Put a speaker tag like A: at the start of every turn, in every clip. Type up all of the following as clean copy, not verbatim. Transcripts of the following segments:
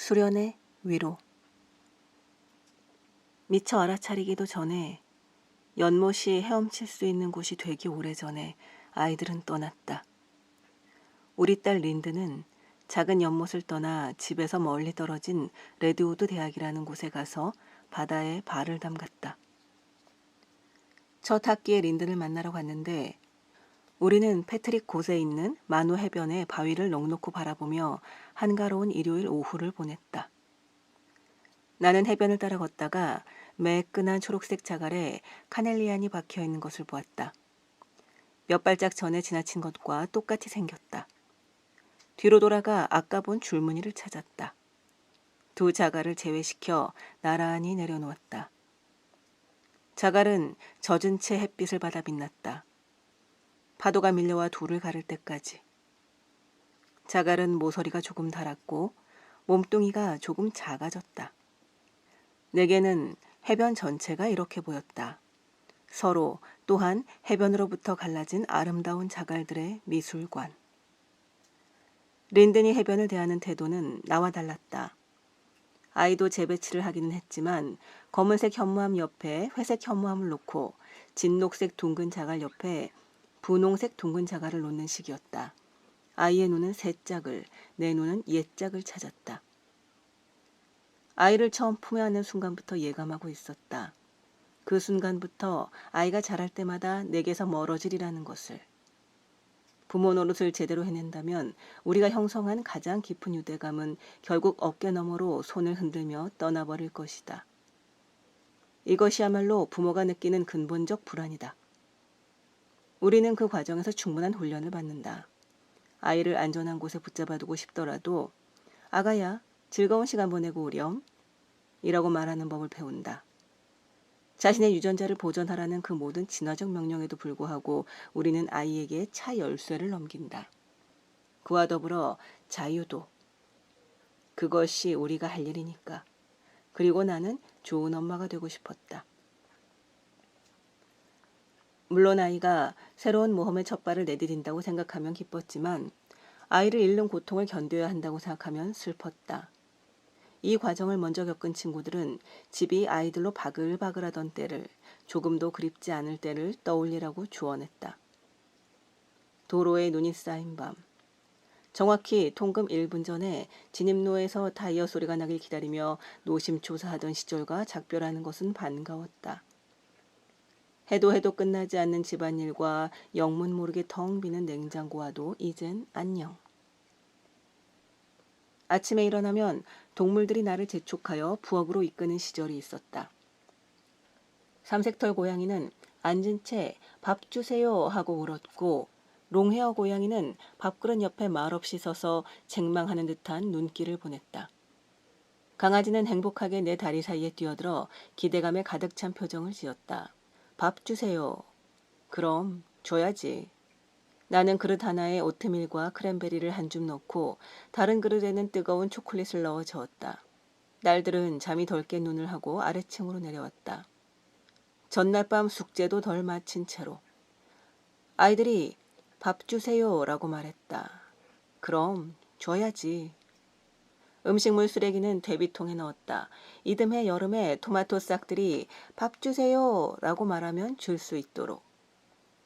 A: 수련의 위로. 미처 알아차리기도 전에 연못이 헤엄칠 수 있는 곳이 되기 오래전에 아이들은 떠났다. 우리 딸 린드는 작은 연못을 떠나 집에서 멀리 떨어진 레드우드 대학이라는 곳에 가서 바다에 발을 담갔다. 첫 학기에 린드를 만나러 갔는데 우리는 패트릭 곳에 있는 마누 해변의 바위를 넋놓고 바라보며 한가로운 일요일 오후를 보냈다. 나는 해변을 따라 걷다가 매끈한 초록색 자갈에 카넬리안이 박혀있는 것을 보았다. 몇 발짝 전에 지나친 것과 똑같이 생겼다. 뒤로 돌아가 아까 본 줄무늬를 찾았다. 두 자갈을 제외시켜 나란히 내려놓았다. 자갈은 젖은 채 햇빛을 받아 빛났다. 파도가 밀려와 둘을 가를 때까지. 자갈은 모서리가 조금 닳았고 몸뚱이가 조금 작아졌다. 내게는 해변 전체가 이렇게 보였다. 서로 또한 해변으로부터 갈라진 아름다운 자갈들의 미술관. 린든이 해변을 대하는 태도는 나와 달랐다. 아이도 재배치를 하기는 했지만 검은색 현무암 옆에 회색 현무암을 놓고 진녹색 둥근 자갈 옆에 분홍색 둥근 자갈을 놓는 식이었다. 아이의 눈은 새 짝을, 내 눈은 옛 짝을 찾았다. 아이를 처음 품에 안는 순간부터 예감하고 있었다. 그 순간부터 아이가 자랄 때마다 내게서 멀어지리라는 것을. 부모 노릇을 제대로 해낸다면 우리가 형성한 가장 깊은 유대감은 결국 어깨 너머로 손을 흔들며 떠나버릴 것이다. 이것이야말로 부모가 느끼는 근본적 불안이다. 우리는 그 과정에서 충분한 훈련을 받는다. 아이를 안전한 곳에 붙잡아두고 싶더라도 아가야, 즐거운 시간 보내고 오렴 이라고 말하는 법을 배운다. 자신의 유전자를 보존하라는 그 모든 진화적 명령에도 불구하고 우리는 아이에게 차 열쇠를 넘긴다. 그와 더불어 자유도. 그것이 우리가 할 일이니까. 그리고 나는 좋은 엄마가 되고 싶었다. 물론 아이가 새로운 모험의 첫 발을 내디딘다고 생각하면 기뻤지만 아이를 잃는 고통을 견뎌야 한다고 생각하면 슬펐다. 이 과정을 먼저 겪은 친구들은 집이 아이들로 바글바글하던 때를, 조금도 그립지 않을 때를 떠올리라고 조언했다. 도로에 눈이 쌓인 밤. 정확히 통금 1분 전에 진입로에서 타이어 소리가 나길 기다리며 노심초사하던 시절과 작별하는 것은 반가웠다. 해도 끝나지 않는 집안일과 영문 모르게 텅 비는 냉장고와도 이젠 안녕. 아침에 일어나면 동물들이 나를 재촉하여 부엌으로 이끄는 시절이 있었다. 삼색털 고양이는 앉은 채 밥 주세요 하고 울었고 롱헤어 고양이는 밥그릇 옆에 말없이 서서 책망하는 듯한 눈길을 보냈다. 강아지는 행복하게 내 다리 사이에 뛰어들어 기대감에 가득 찬 표정을 지었다. 밥 주세요. 그럼 줘야지. 나는 그릇 하나에 오트밀과 크랜베리를 한 줌 넣고 다른 그릇에는 뜨거운 초콜릿을 넣어 저었다. 딸들은 잠이 덜 깬 눈을 하고 아래층으로 내려왔다. 전날 밤 숙제도 덜 마친 채로. 아이들이 밥 주세요 라고 말했다. 그럼 줘야지. 음식물 쓰레기는 퇴비통에 넣었다. 이듬해 여름에 토마토 싹들이 밥 주세요 라고 말하면 줄 수 있도록.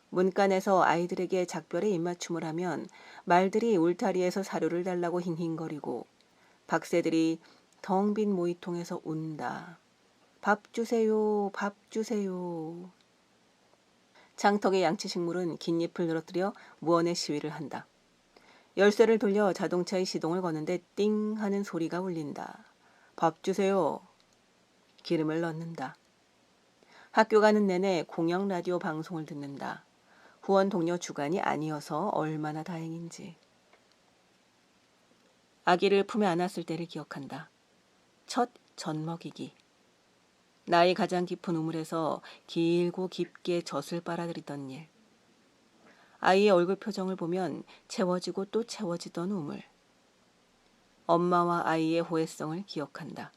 A: 문간에서 아이들에게 작별의 입맞춤을 하면 말들이 울타리에서 사료를 달라고 힝힝거리고 박새들이 텅 빈 모이통에서 운다. 밥 주세요, 밥 주세요. 장턱의 양치식물은 긴 잎을 늘어뜨려 무언의 시위를 한다. 열쇠를 돌려 자동차의 시동을 거는데 띵 하는 소리가 울린다. 밥 주세요. 기름을 넣는다. 학교 가는 내내 공영 라디오 방송을 듣는다. 후원 동료 주간이 아니어서 얼마나 다행인지. 아기를 품에 안았을 때를 기억한다. 첫 젖먹이기. 나의 가장 깊은 우물에서 길고 깊게 젖을 빨아들이던 일. 아이의 얼굴 표정을 보면 채워지고 또 채워지던 우물. 엄마와 아이의 호혜성을 기억한다.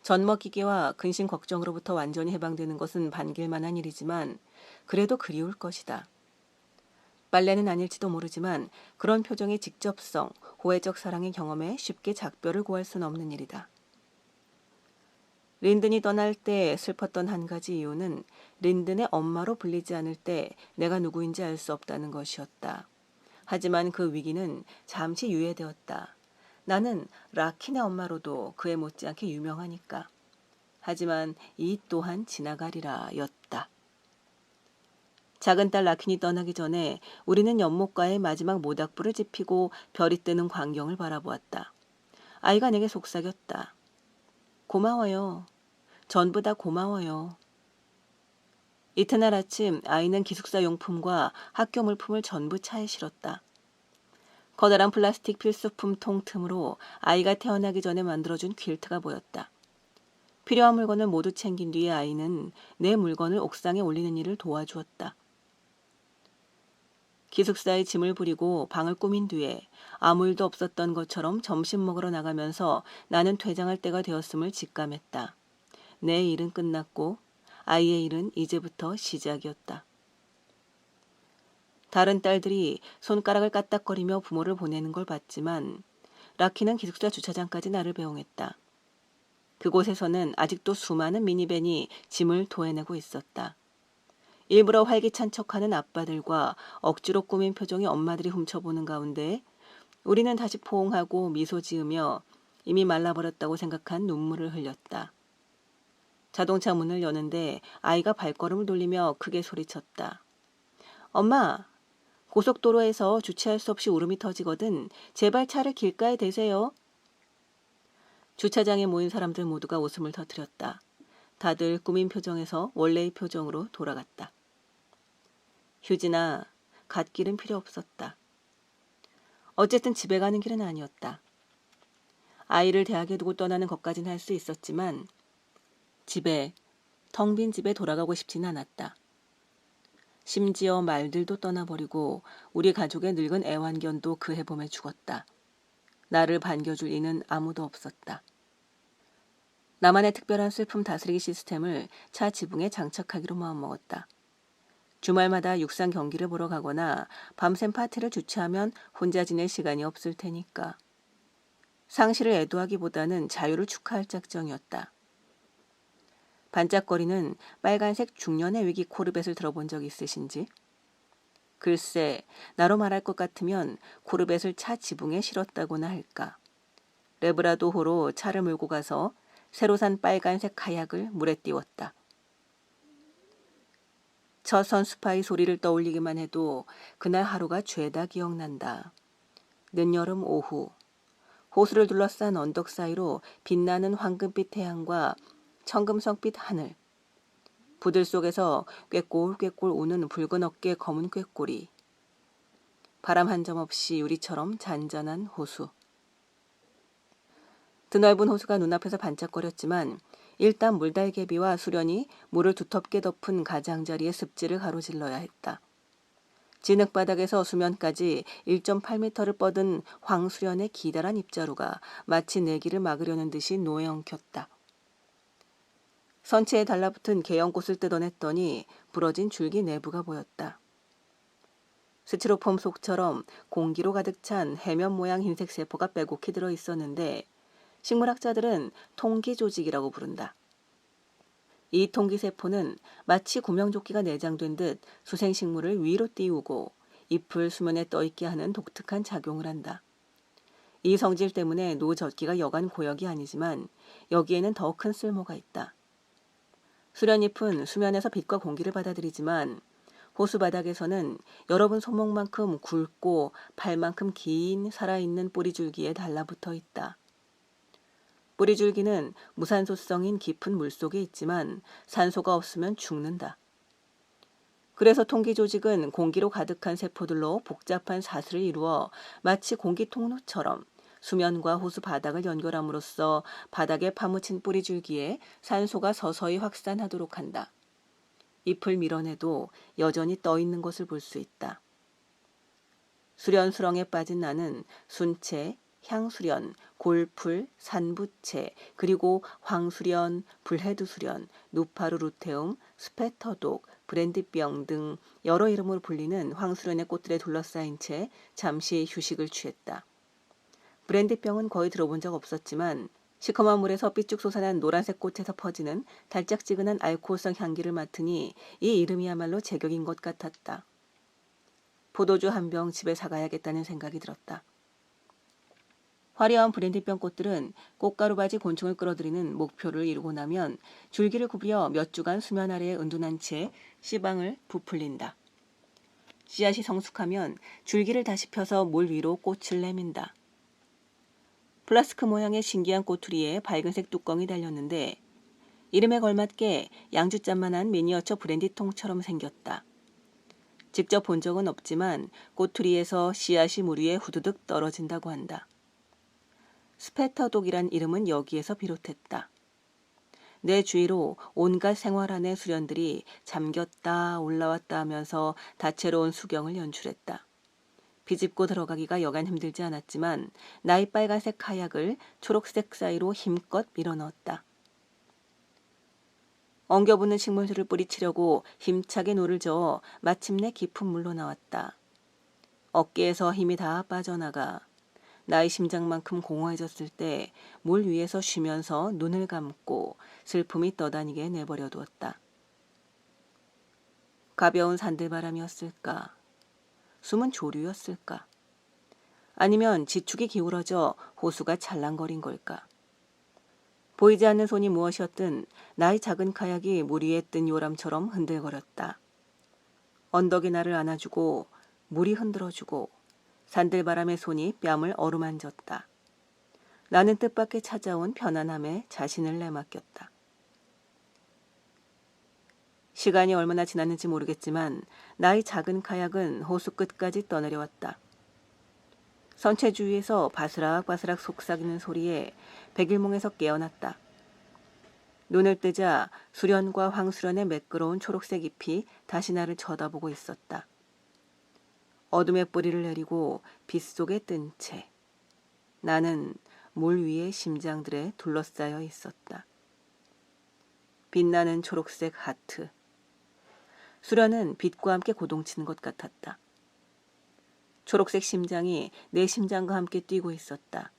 A: 젖먹이기와 근심 걱정으로부터 완전히 해방되는 것은 반길만한 일이지만 그래도 그리울 것이다. 빨래는 아닐지도 모르지만 그런 표정의 직접성, 호혜적 사랑의 경험에 쉽게 작별을 구할 수는 없는 일이다. 린든이 떠날 때 슬펐던 한 가지 이유는 린든의 엄마로 불리지 않을 때 내가 누구인지 알 수 없다는 것이었다. 하지만 그 위기는 잠시 유예되었다. 나는 라킨의 엄마로도 그에 못지않게 유명하니까. 하지만 이 또한 지나가리라 였다. 작은 딸 라킨이 떠나기 전에 우리는 연못가에 마지막 모닥불을 지피고 별이 뜨는 광경을 바라보았다. 아이가 내게 속삭였다. 고마워요. 전부 다 고마워요. 이튿날 아침 아이는 기숙사 용품과 학교 물품을 전부 차에 실었다. 커다란 플라스틱 필수품 통 틈으로 아이가 태어나기 전에 만들어준 퀼트가 보였다. 필요한 물건을 모두 챙긴 뒤에 아이는 내 물건을 옥상에 올리는 일을 도와주었다. 기숙사에 짐을 부리고 방을 꾸민 뒤에 아무 일도 없었던 것처럼 점심 먹으러 나가면서 나는 퇴장할 때가 되었음을 직감했다. 내 일은 끝났고 아이의 일은 이제부터 시작이었다. 다른 딸들이 손가락을 까딱거리며 부모를 보내는 걸 봤지만 라키는 기숙사 주차장까지 나를 배웅했다. 그곳에서는 아직도 수많은 미니밴이 짐을 토해내고 있었다. 일부러 활기찬 척하는 아빠들과 억지로 꾸민 표정의 엄마들이 훔쳐보는 가운데 우리는 다시 포옹하고 미소 지으며 이미 말라버렸다고 생각한 눈물을 흘렸다. 자동차 문을 여는데 아이가 발걸음을 돌리며 크게 소리쳤다. 엄마, 고속도로에서 주차할 수 없이 울음이 터지거든. 제발 차를 길가에 대세요. 주차장에 모인 사람들 모두가 웃음을 터뜨렸다. 다들 꾸민 표정에서 원래의 표정으로 돌아갔다. 휴지나 갓길은 필요 없었다. 어쨌든 집에 가는 길은 아니었다. 아이를 대학에 두고 떠나는 것까지는 할 수 있었지만 텅 빈 집에 돌아가고 싶지는 않았다. 심지어 말들도 떠나버리고 우리 가족의 늙은 애완견도 그 해봄에 죽었다. 나를 반겨줄 이는 아무도 없었다. 나만의 특별한 슬픔 다스리기 시스템을 차 지붕에 장착하기로 마음먹었다. 주말마다 육상 경기를 보러 가거나 밤샘 파티를 주최하면 혼자 지낼 시간이 없을 테니까. 상실을 애도하기보다는 자유를 축하할 작정이었다. 반짝거리는 빨간색 중년의 위기 코르벳을 들어본 적 있으신지? 글쎄, 나로 말할 것 같으면 코르벳을 차 지붕에 실었다고나 할까. 레브라도호로 차를 몰고 가서 새로 산 빨간색 카약을 물에 띄웠다. 첫 선수파의 소리를 떠올리기만 해도 그날 하루가 죄다 기억난다. 늦여름 오후, 호수를 둘러싼 언덕 사이로 빛나는 황금빛 태양과 청금석빛 하늘, 부들 속에서 꾀꼴꾀꼴 우는 붉은 어깨 검은 꾀꼬리, 바람 한 점 없이 유리처럼 잔잔한 호수. 드넓은 호수가 눈앞에서 반짝거렸지만 일단 물달개비와 수련이 물을 두텁게 덮은 가장자리의 습지를 가로질러야 했다. 진흙바닥에서 수면까지 1.8m를 뻗은 황수련의 기다란 입자루가 마치 내 길을 막으려는 듯이 노에엉켰다. 선체에 달라붙은 개연꽃을 뜯어냈더니 부러진 줄기 내부가 보였다. 스티로폼 속처럼 공기로 가득 찬 해면 모양 흰색 세포가 빼곡히 들어있었는데 식물학자들은 통기조직이라고 부른다. 이 통기세포는 마치 구명조끼가 내장된 듯 수생식물을 위로 띄우고 잎을 수면에 떠있게 하는 독특한 작용을 한다. 이 성질 때문에 노젓기가 여간 고역이 아니지만 여기에는 더 큰 쓸모가 있다. 수련잎은 수면에서 빛과 공기를 받아들이지만 호수 바닥에서는 여러분 손목만큼 굵고 발만큼 긴 살아있는 뿌리줄기에 달라붙어 있다. 뿌리줄기는 무산소성인 깊은 물속에 있지만 산소가 없으면 죽는다. 그래서 통기조직은 공기로 가득한 세포들로 복잡한 사슬을 이루어 마치 공기 통로처럼 수면과 호수 바닥을 연결함으로써 바닥에 파묻힌 뿌리줄기에 산소가 서서히 확산하도록 한다. 잎을 밀어내도 여전히 떠있는 것을 볼 수 있다. 수련수렁에 빠진 나는 순채, 향수련, 골풀, 산부채, 그리고 황수련, 불헤두수련, 누파르루테움, 스페터독, 브랜디병 등 여러 이름으로 불리는 황수련의 꽃들에 둘러싸인 채 잠시 휴식을 취했다. 브랜디병은 거의 들어본 적 없었지만 시커먼 물에서 삐쭉 솟아난 노란색 꽃에서 퍼지는 달짝지근한 알코올성 향기를 맡으니 이 이름이야말로 제격인 것 같았다. 포도주 한 병 집에 사가야겠다는 생각이 들었다. 화려한 브랜디병 꽃들은 꽃가루 바지 곤충을 끌어들이는 목표를 이루고 나면 줄기를 구부려 몇 주간 수면 아래에 은둔한 채 씨방을 부풀린다. 씨앗이 성숙하면 줄기를 다시 펴서 물 위로 꽃을 내민다. 플라스크 모양의 신기한 꼬투리에 밝은색 뚜껑이 달렸는데 이름에 걸맞게 양주잔만한 미니어처 브랜디통처럼 생겼다. 직접 본 적은 없지만 꼬투리에서 씨앗이 물 위에 후두둑 떨어진다고 한다. 스페터독이란 이름은 여기에서 비롯했다. 내 주위로 온갖 생활안의 수련들이 잠겼다 올라왔다 하면서 다채로운 수경을 연출했다. 비집고 들어가기가 여간 힘들지 않았지만 나이 빨간색 카약을 초록색 사이로 힘껏 밀어넣었다. 엉겨붙는 식물들을 뿌리치려고 힘차게 노를 저어 마침내 깊은 물로 나왔다. 어깨에서 힘이 다 빠져나가 나의 심장만큼 공허해졌을 때 물 위에서 쉬면서 눈을 감고 슬픔이 떠다니게 내버려 두었다. 가벼운 산들바람이었을까? 숨은 조류였을까? 아니면 지축이 기울어져 호수가 찰랑거린 걸까? 보이지 않는 손이 무엇이었든 나의 작은 카약이 물 위에 뜬 요람처럼 흔들거렸다. 언덕이 나를 안아주고 물이 흔들어주고 산들바람의 손이 뺨을 어루만졌다. 나는 뜻밖의 찾아온 편안함에 자신을 내맡겼다. 시간이 얼마나 지났는지 모르겠지만 나의 작은 카약은 호수 끝까지 떠내려왔다. 선체 주위에서 바스락바스락 속삭이는 소리에 백일몽에서 깨어났다. 눈을 뜨자 수련과 황수련의 매끄러운 초록색 잎이 다시 나를 쳐다보고 있었다. 어둠의 뿌리를 내리고 빗속에 뜬 채 나는 물 위의 심장들에 둘러싸여 있었다. 빛나는 초록색 하트. 수련은 빛과 함께 고동치는 것 같았다. 초록색 심장이 내 심장과 함께 뛰고 있었다.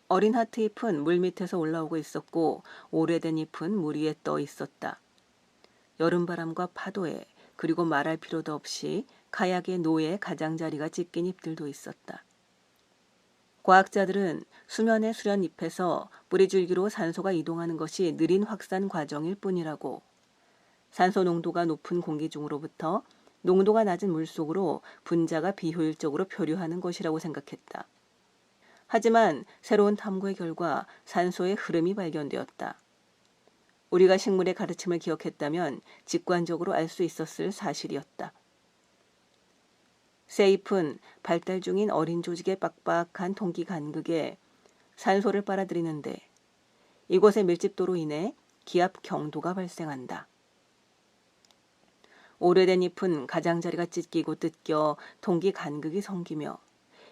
A: 어린 하트 잎은 물 밑에서 올라오고 있었고 오래된 잎은 물 위에 떠 있었다. 여름바람과 파도에 그리고 말할 필요도 없이 카약의 노에 가장자리가 찢긴 잎들도 있었다. 과학자들은 수면의 수련잎에서 뿌리줄기로 산소가 이동하는 것이 느린 확산 과정일 뿐이라고, 산소 농도가 높은 공기 중으로부터 농도가 낮은 물속으로 분자가 비효율적으로 표류하는 것이라고 생각했다. 하지만 새로운 탐구의 결과 산소의 흐름이 발견되었다. 우리가 식물의 가르침을 기억했다면 직관적으로 알 수 있었을 사실이었다. 새 잎은 발달 중인 어린 조직의 빡빡한 통기 간극에 산소를 빨아들이는데 이곳의 밀집도로 인해 기압 경도가 발생한다. 오래된 잎은 가장자리가 찢기고 뜯겨 통기 간극이 생기며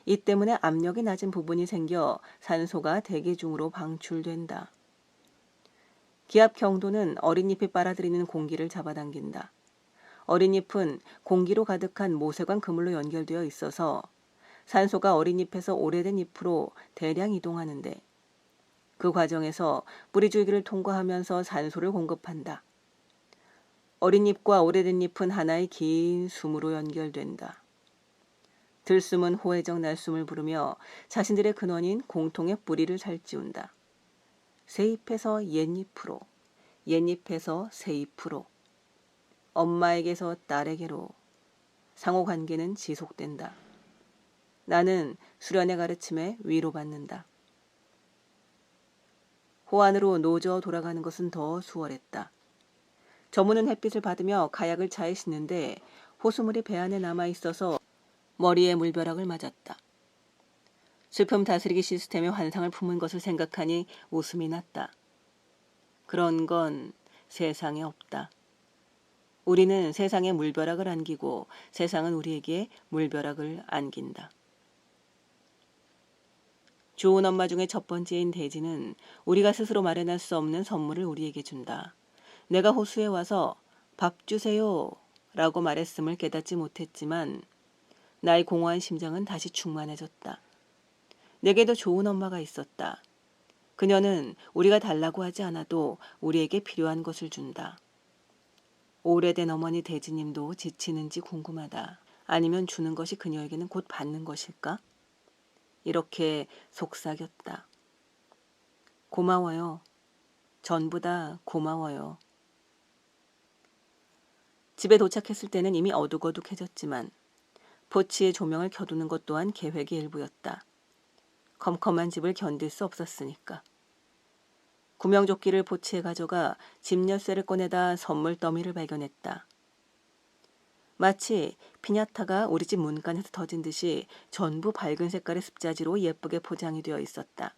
A: 이 때문에 압력이 낮은 부분이 생겨 산소가 대기 중으로 방출된다. 기압 경도는 어린 잎이 빨아들이는 공기를 잡아당긴다. 어린 잎은 공기로 가득한 모세관 그물로 연결되어 있어서 산소가 어린 잎에서 오래된 잎으로 대량 이동하는데 그 과정에서 뿌리줄기를 통과하면서 산소를 공급한다. 어린 잎과 오래된 잎은 하나의 긴 숨으로 연결된다. 들숨은 호혜적 날숨을 부르며 자신들의 근원인 공통의 뿌리를 살찌운다. 새 잎에서 옛잎으로, 옛잎에서 새 잎으로, 엄마에게서 딸에게로 상호관계는 지속된다. 나는 수련의 가르침에 위로받는다. 호안으로 노저 돌아가는 것은 더 수월했다. 저무는 햇빛을 받으며 카약을 차에 싣는데 호수물이 배 안에 남아있어서 머리에 물벼락을 맞았다. 슬픔 다스리기 시스템의 환상을 품은 것을 생각하니 웃음이 났다. 그런 건 세상에 없다. 우리는 세상에 물벼락을 안기고 세상은 우리에게 물벼락을 안긴다. 좋은 엄마 중에 첫 번째인 대지는 우리가 스스로 마련할 수 없는 선물을 우리에게 준다. 내가 호수에 와서 밥 주세요 라고 말했음을 깨닫지 못했지만 나의 공허한 심장은 다시 충만해졌다. 내게도 좋은 엄마가 있었다. 그녀는 우리가 달라고 하지 않아도 우리에게 필요한 것을 준다. 오래된 어머니 대지님도 지치는지 궁금하다. 아니면 주는 것이 그녀에게는 곧 받는 것일까? 이렇게 속삭였다. 고마워요. 전부 다 고마워요. 집에 도착했을 때는 이미 어둑어둑해졌지만 포치의 조명을 켜두는 것 또한 계획의 일부였다. 컴컴한 집을 견딜 수 없었으니까. 구명조끼를 포치에 가져가 집 열쇠를 꺼내다 선물 더미를 발견했다. 마치 피냐타가 우리 집 문간에서 터진 듯이 전부 밝은 색깔의 습자지로 예쁘게 포장이 되어 있었다.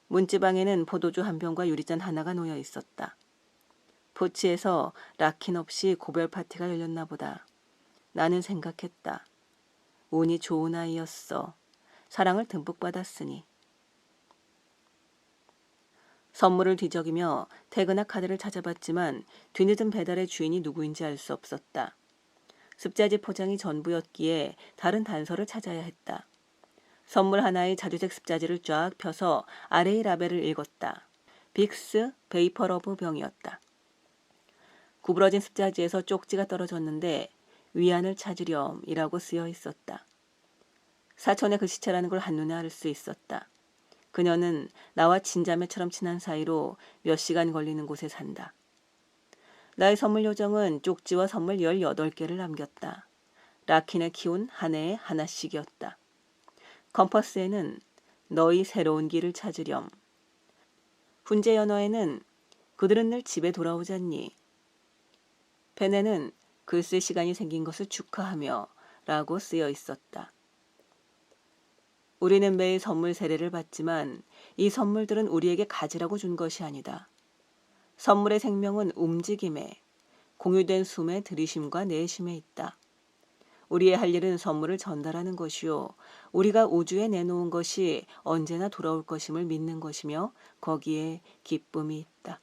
A: 문지방에는 포도주 한 병과 유리잔 하나가 놓여 있었다. 포치에서 락킨 없이 고별 파티가 열렸나 보다. 나는 생각했다. 운이 좋은 아이였어. 사랑을 듬뿍 받았으니. 선물을 뒤적이며 태그나 카드를 찾아봤지만 뒤늦은 배달의 주인이 누구인지 알 수 없었다. 습자지 포장이 전부였기에 다른 단서를 찾아야 했다. 선물 하나의 자주색 습자지를 쫙 펴서 아래의 라벨을 읽었다. 빅스 베이퍼러브 병이었다. 구부러진 습자지에서 쪽지가 떨어졌는데 위안을 찾으렴이라고 쓰여 있었다. 사촌의 글씨체라는 걸 한눈에 알 수 있었다. 그녀는 나와 친자매처럼 친한 사이로 몇 시간 걸리는 곳에 산다. 나의 선물 요정은 쪽지와 선물 18개를 남겼다. 라킨의 키운 한 해에 하나씩이었다. 컴퍼스에는 너희 새로운 길을 찾으렴. 훈제 연어에는 그들은 늘 집에 돌아오잖니. 펜에는 글쓸 시간이 생긴 것을 축하하며 라고 쓰여 있었다. 우리는 매일 선물 세례를 받지만 이 선물들은 우리에게 가지라고 준 것이 아니다. 선물의 생명은 움직임에, 공유된 숨의 들이쉼과 내쉼에 있다. 우리의 할 일은 선물을 전달하는 것이요. 우리가 우주에 내놓은 것이 언제나 돌아올 것임을 믿는 것이며 거기에 기쁨이 있다.